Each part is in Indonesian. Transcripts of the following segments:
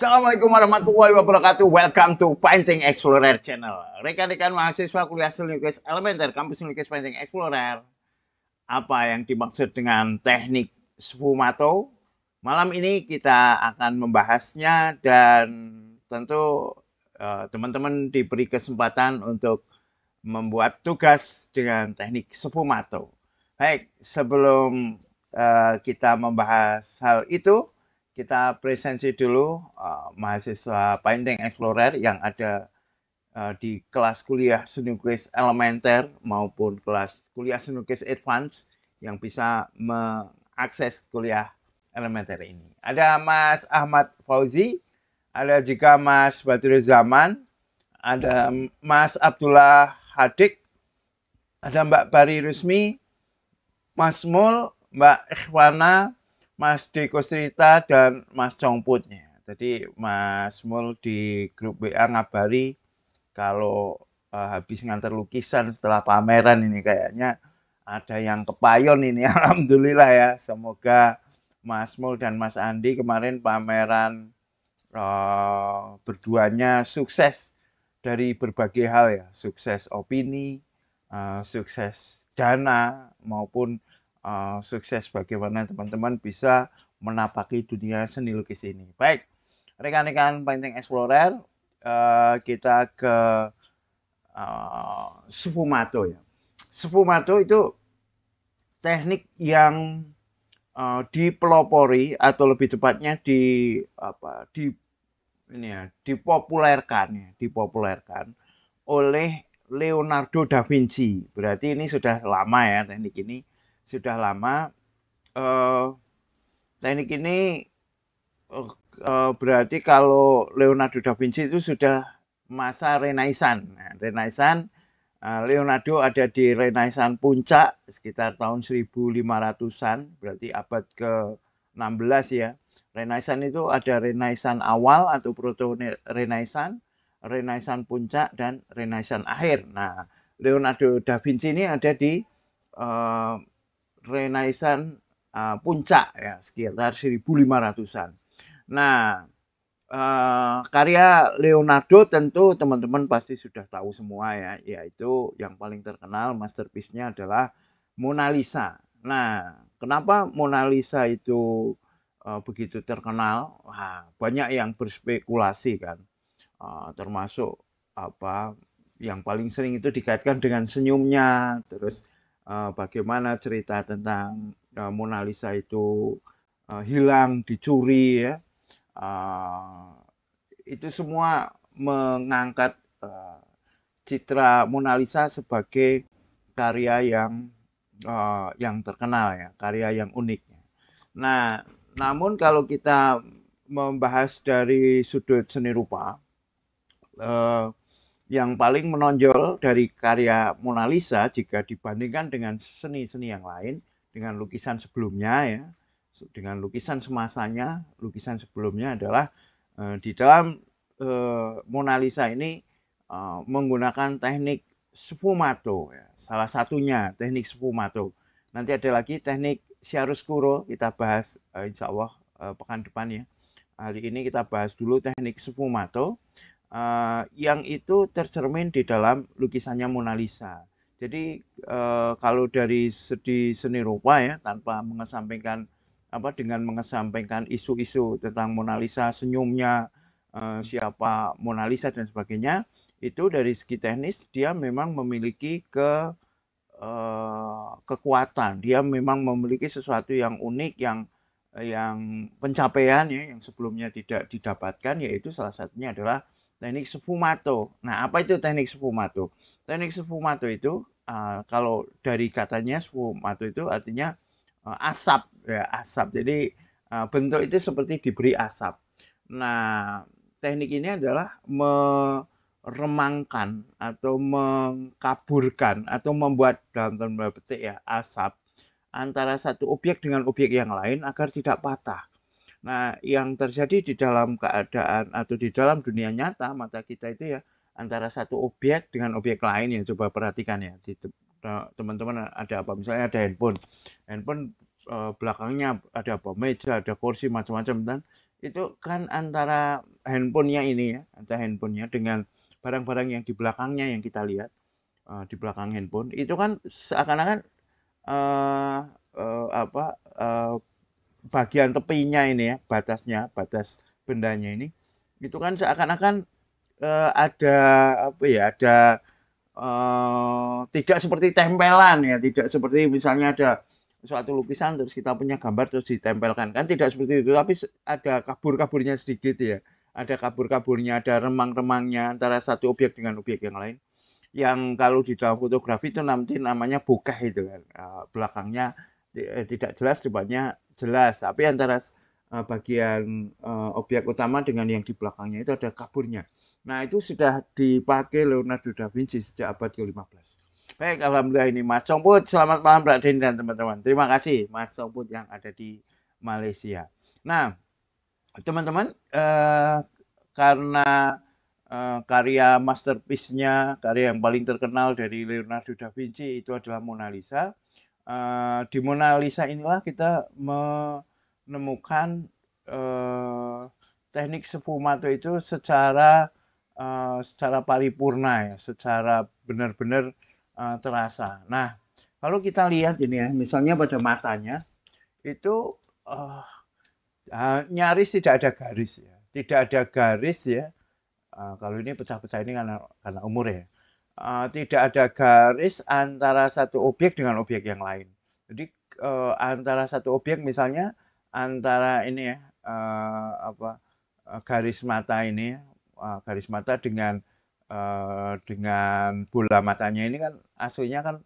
Assalamualaikum warahmatullahi wabarakatuh. Welcome to Painting Explorer Channel. Rekan-rekan mahasiswa kuliah seni lukis elementer kampus lukis Painting Explorer. Apa yang dimaksud dengan teknik sfumato? Malam ini kita akan membahasnya dan tentu teman-teman diberi kesempatan untuk membuat tugas dengan teknik sfumato. Baik, sebelum kita membahas hal itu, kita presensi dulu mahasiswa Painting Explorer yang ada di kelas kuliah seni lukis elementer maupun kelas kuliah seni lukis advance yang bisa mengakses kuliah elementer ini. Ada Mas Ahmad Fauzi, ada juga Mas Badruzzaman, ada Mas Abdullah Hadik, ada Mbak Bari Rusmi, Mas Mul, Mbak Ikhwana, Mas Deko Strita, dan Mas Congputnya. Jadi Mas Mul di grup WA ngabari kalau habis ngantar lukisan setelah pameran ini kayaknya ada yang kepayon ini. Alhamdulillah ya. Semoga Mas Mul dan Mas Andi kemarin pameran berduanya sukses dari berbagai hal ya. Sukses opini, sukses dana maupun sukses bagaimana teman-teman bisa menapaki dunia seni lukis ini. Baik, rekan-rekan Painting Explorer, kita ke sfumato ya. Sfumato itu teknik yang dipelopori atau lebih tepatnya dipopulerkan oleh Leonardo da Vinci. Berarti ini sudah lama ya, teknik ini sudah lama. Teknik ini berarti kalau Leonardo da Vinci itu sudah masa Renaissance. Nah, Renaissance, Leonardo ada di Renaissance puncak sekitar tahun 1500-an, berarti abad ke-16 ya. Renaissance itu ada Renaissance awal atau proto Renaissance, Renaissance puncak, dan Renaissance akhir. Nah, Leonardo da Vinci ini ada di Renaissance puncak ya, sekitar 1500-an. Nah, karya Leonardo tentu teman-teman pasti sudah tahu semua ya, yaitu yang paling terkenal masterpiece-nya adalah Mona Lisa. Nah, kenapa Mona Lisa itu begitu terkenal? Wah, banyak yang berspekulasi kan, termasuk yang paling sering itu dikaitkan dengan senyumnya, terus bagaimana cerita tentang Mona Lisa itu hilang, dicuri ya. Itu semua mengangkat citra Mona Lisa sebagai karya yang terkenal ya, karya yang unik. Nah, namun kalau kita membahas dari sudut seni rupa, yang paling menonjol dari karya Mona Lisa jika dibandingkan dengan seni-seni yang lain, dengan lukisan sebelumnya ya, dengan lukisan semasanya, lukisan sebelumnya adalah di dalam Mona Lisa ini menggunakan teknik sfumato ya. Salah satunya teknik sfumato. Nanti ada lagi teknik chiaroscuro, kita bahas insya Allah pekan depan ya. Hari ini kita bahas dulu teknik sfumato yang itu tercermin di dalam lukisannya Mona Lisa. Jadi kalau dari seni rupa ya, tanpa mengesampingkan dengan mengesampingkan isu-isu tentang Mona Lisa, senyumnya, siapa Mona Lisa dan sebagainya, itu dari segi teknis dia memang memiliki kekuatan. Dia memang memiliki sesuatu yang unik, yang pencapaian ya, yang sebelumnya tidak didapatkan, yaitu salah satunya adalah teknik sfumato. Nah, apa itu teknik sfumato? Teknik sfumato itu kalau dari katanya sfumato itu artinya asap ya, asap. Jadi bentuk itu seperti diberi asap. Nah, teknik ini adalah meremangkan atau mengkaburkan atau membuat dalam tanda petik ya asap antara satu objek dengan objek yang lain agar tidak patah. Nah, yang terjadi di dalam keadaan atau di dalam dunia nyata mata kita itu ya antara satu objek dengan objek lain ya, coba perhatikan ya. Teman-teman ada apa? Misalnya ada handphone belakangnya ada apa? Meja, ada kursi macam-macam, dan itu kan antara handphonenya ini ya, antara handphonenya dengan barang-barang yang di belakangnya yang kita lihat di belakang handphone itu kan seakan-akan eh, apa bagian tepinya ini ya, batas bendanya ini, itu kan seakan-akan ada apa ya, ada tidak seperti tempelan ya, tidak seperti misalnya ada suatu lukisan terus kita punya gambar terus ditempelkan, kan tidak seperti itu, tapi ada kabur-kaburnya sedikit ya, ada kabur-kaburnya, ada remang-remangnya antara satu objek dengan objek yang lain. Yang kalau di dalam fotografi itu nanti namanya bokeh itu kan. Belakangnya tidak jelas, depannya jelas. Tapi antara bagian objek utama dengan yang di belakangnya itu ada kaburnya. Nah, itu sudah dipakai Leonardo da Vinci sejak abad ke-15. Baik, alhamdulillah ini Mas Songput. Selamat malam Mbak Deni dan teman-teman. Terima kasih Mas Songput yang ada di Malaysia. Nah, teman-teman, karena karya masterpiece-nya, karya yang paling terkenal dari Leonardo da Vinci itu adalah Mona Lisa. Di Mona Lisa inilah kita menemukan teknik sfumato itu secara paripurna ya, secara benar-benar terasa. Nah, kalau kita lihat ini ya, misalnya pada matanya itu nyaris tidak ada garis ya, tidak ada garis ya. Kalau ini pecah-pecah ini karena umur ya. Tidak ada garis antara satu objek dengan objek yang lain. Jadi antara satu objek misalnya antara ini ya apa garis mata ini ya, garis mata dengan bola matanya ini kan aslinya kan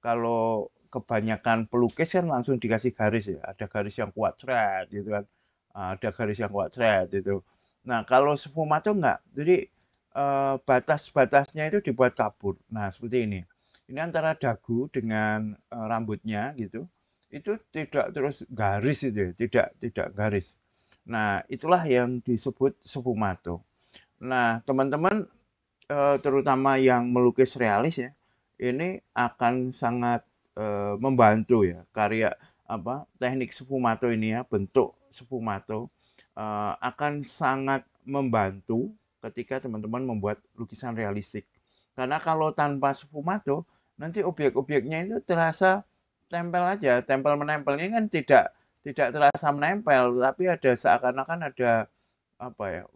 kalau kebanyakan pelukis kan langsung dikasih garis ya, ada garis yang kuat seret gitu kan, ada garis yang kuat seret itu. Nah kalau sfumato enggak, jadi batas-batasnya itu dibuat kabur. Nah seperti ini. Ini antara dagu dengan rambutnya gitu, itu tidak terus garis itu ya, tidak garis. Nah itulah yang disebut sfumato. Nah teman-teman terutama yang melukis realis ya, ini akan sangat membantu ya karya apa teknik sfumato ini ya, bentuk sfumato akan sangat membantu ketika teman-teman membuat lukisan realistik. Karena kalau tanpa sfumato, nanti objek-objeknya itu terasa tempel aja, tempel menempelnya kan tidak terasa menempel, tapi ada seakan-akan ada apa ya,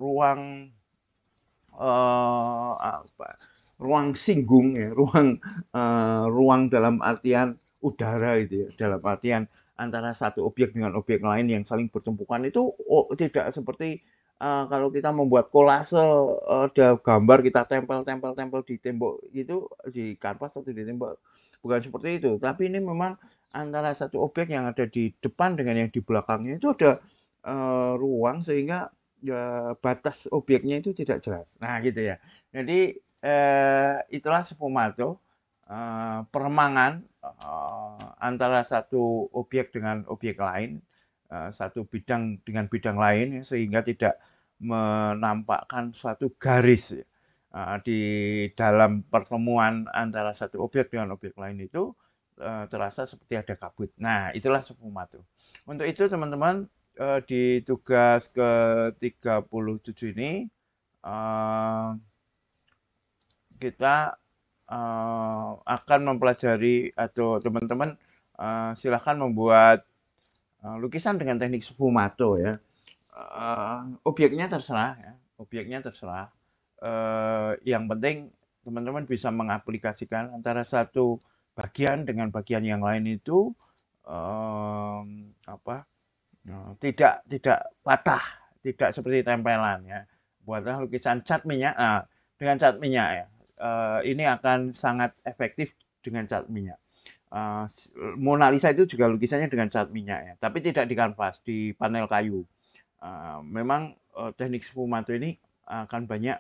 apa, ruang singgung ya, ruang dalam artian udara itu ya, dalam artian antara satu objek dengan objek lain yang saling bertumpukan itu tidak seperti kalau kita membuat kolase ada gambar kita tempel di tembok itu di kanvas atau di tembok, bukan seperti itu, tapi ini memang antara satu objek yang ada di depan dengan yang di belakangnya itu ada ruang sehingga ya, batas objeknya itu tidak jelas. Nah, gitu ya. Jadi itulah sfumato, peremangan antara satu objek dengan objek lain, satu bidang dengan bidang lain, ya, sehingga tidak menampakkan suatu garis ya. Di dalam pertemuan antara satu objek dengan objek lain itu terasa seperti ada kabut. Nah, itulah sfumato. Untuk itu teman-teman di tugas ke-37 ini eh, kita akan mempelajari atau teman-teman silahkan membuat lukisan dengan teknik sfumato ya. Objeknya terserah ya, objeknya terserah. Yang penting teman-teman bisa mengaplikasikan antara satu bagian dengan bagian yang lain itu apa tidak patah, tidak seperti tempelan ya. Buatlah lukisan cat minyak. Nah, dengan cat minyak ya, ini akan sangat efektif dengan cat minyak. Uh, Mona Lisa itu juga lukisannya dengan cat minyak ya, tapi tidak di kanvas, di panel kayu. Memang teknik sfumato ini akan banyak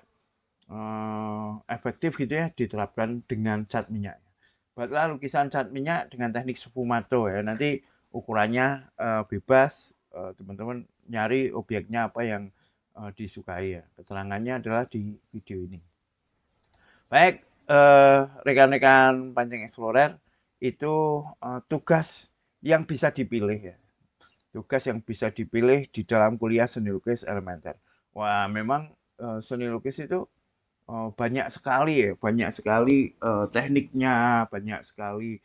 efektif gitu ya diterapkan dengan cat minyak. Buatlah lukisan cat minyak dengan teknik sfumato ya. Nanti ukurannya bebas, teman-teman nyari objeknya apa yang disukai ya. Keterangannya adalah di video ini. Baik, rekan-rekan Pancing Explorer, itu tugas yang bisa dipilih ya. tugas yang bisa dipilih di dalam kuliah seni lukis elementer. Wah, memang seni lukis itu banyak sekali ya, banyak sekali tekniknya, banyak sekali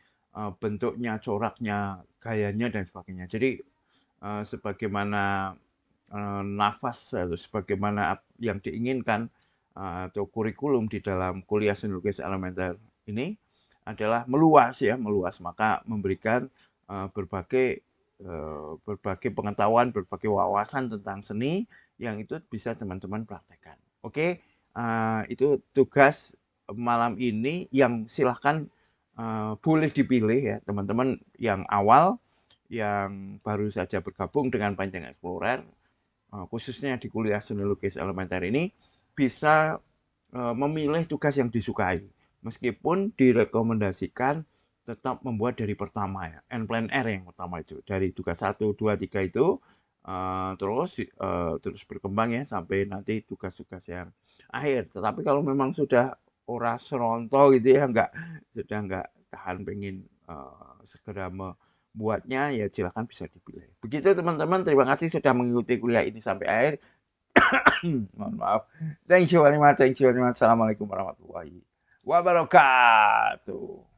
bentuknya, coraknya, gayanya dan sebagainya. Jadi sebagaimana nafas atau sebagaimana yang diinginkan atau kurikulum di dalam kuliah seni lukis elementer ini adalah meluas ya, meluas, maka memberikan berbagai berbagai pengetahuan, berbagai wawasan tentang seni yang itu bisa teman-teman praktekkan. Oke, itu tugas malam ini yang silahkan boleh dipilih ya teman-teman yang awal, yang baru saja bergabung dengan Painting Explorer, khususnya di kuliah seni lukis elementer ini, bisa memilih tugas yang disukai. Meskipun direkomendasikan tetap membuat dari pertama ya, N plan R yang pertama itu. Dari tugas 1, 2, 3 itu, terus berkembang ya sampai nanti tugas-tugas yang akhir. Tetapi kalau memang sudah ora seronto gitu ya, sudah nggak tahan pengen segera membuatnya, ya silakan bisa dipilih. Begitu teman-teman, terima kasih sudah mengikuti kuliah ini sampai akhir. Mohon maaf. Thank you very much. Thank you very much. Assalamualaikum warahmatullahi wabarakatuh.